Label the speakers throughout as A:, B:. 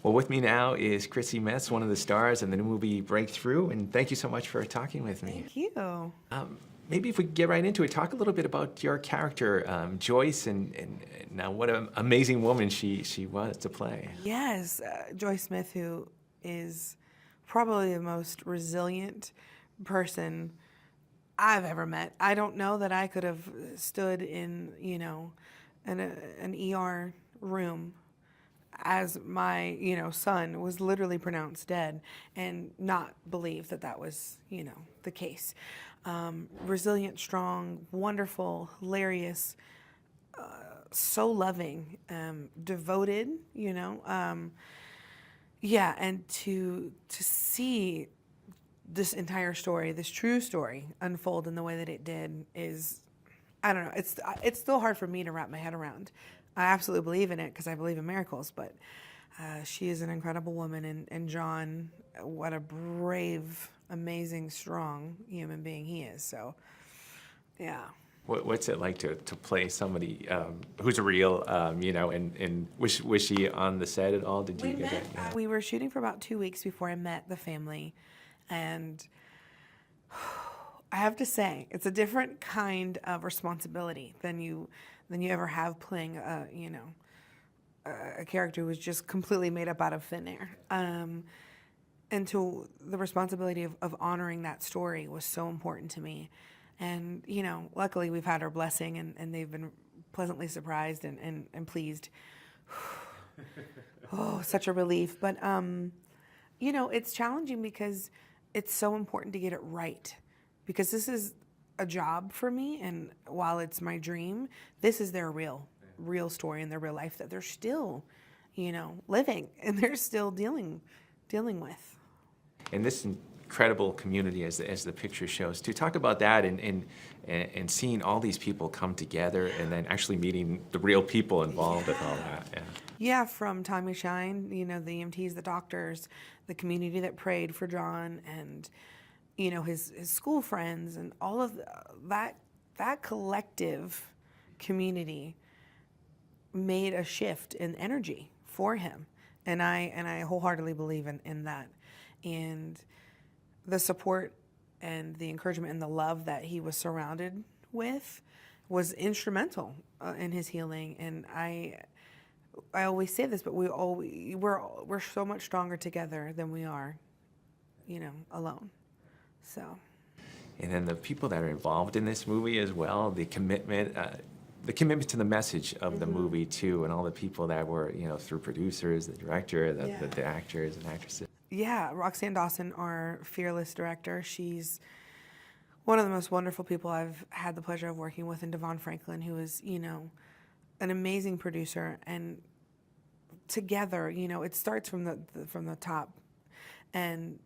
A: Well, with me now is Chrissy Metz, one of the stars in the new movie Breakthrough, and thank you so much for talking with me.
B: Thank you.
A: Maybe if we get right into it, talk a little bit about your character, Joyce, and now what an amazing woman she was to play.
B: Yes, Joyce Smith, who is probably the most resilient person I've ever met. I don't know that I could have stood in, an ER room as my, son was literally pronounced dead and not believe that that was, the case. Resilient, strong, wonderful, hilarious, so loving, devoted, yeah, and to see this entire story, this true story, unfold in the way that it did is, I don't know, it's still hard for me to wrap my head around. I absolutely believe in it because I believe in miracles, but she is an incredible woman, and John, what a brave, amazing, strong human being he is. So, yeah.
A: What's it like to play somebody who's real, and was she on the set at all? Did you get that? Yeah.
B: We were shooting for about 2 weeks before I met the family, and I have to say, it's a different kind of responsibility than you ever have playing a character who was just completely made up out of thin air. And to the responsibility of honoring that story was so important to me. And, luckily we've had our blessing and they've been pleasantly surprised and pleased. Oh, such a relief. But, it's challenging because it's so important to get it right. Because this is a job for me, and while it's my dream, this is their real story in their real life that they're still, living and they're still dealing with.
A: And this incredible community, as the picture shows, to talk about that and seeing all these people come together and then actually meeting the real people involved with all that. Yeah.
B: Yeah, from Tommy Shine, the EMTs, the doctors, the community that prayed for John, and his school friends, and all of that collective community made a shift in energy for him, and I wholeheartedly believe in that, and the support and the encouragement and the love that he was surrounded with was instrumental in his healing. And I always say this, but we're so much stronger together than we are, alone. So.
A: And then the people that are involved in this movie as well, the commitment to the message of the movie too, and all the people that were, through producers, the director, the actors and actresses.
B: Yeah, Roxanne Dawson, our fearless director, she's one of the most wonderful people I've had the pleasure of working with, and Devon Franklin, who is, an amazing producer. And together, it starts from the top, and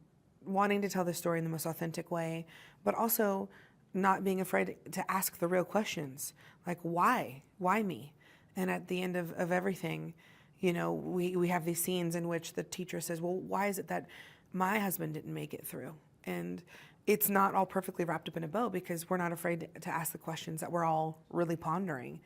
B: wanting to tell the story in the most authentic way, but also not being afraid to ask the real questions, like why me? And at the end of everything, we have these scenes in which the teacher says, well, why is it that my husband didn't make it through? And it's not all perfectly wrapped up in a bow because we're not afraid to ask the questions that we're all really pondering.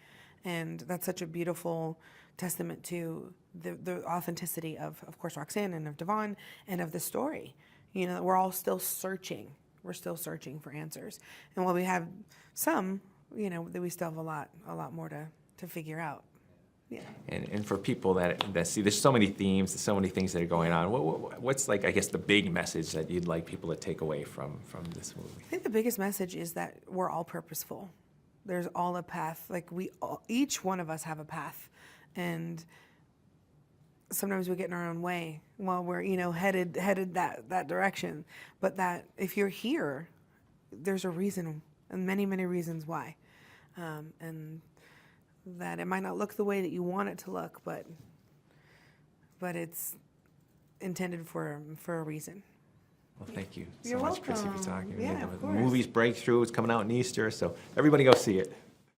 B: And that's such a beautiful testament to the authenticity of course, Roxanne, and of Devon, and of the story. We're all still searching. We're still searching for answers. And while we have some, that we still have a lot more to figure out. Yeah.
A: And for people that see, there's so many themes, so many things that are going on. What's I guess, the big message that you'd like people to take away from this movie?
B: I think the biggest message is that we're all purposeful. There's all a path. Like each one of us have a path, and sometimes we get in our own way while we're headed that direction. But that if you're here, there's a reason, and many reasons why, and that it might not look the way that you want it to look, but it's intended for a reason.
A: Well, thank you so
B: You're
A: much, Chrissy, for
B: welcome.
A: talking.
B: Yeah, of
A: The
B: course.
A: movie's Breakthrough. It's coming out in Easter, so everybody go see it.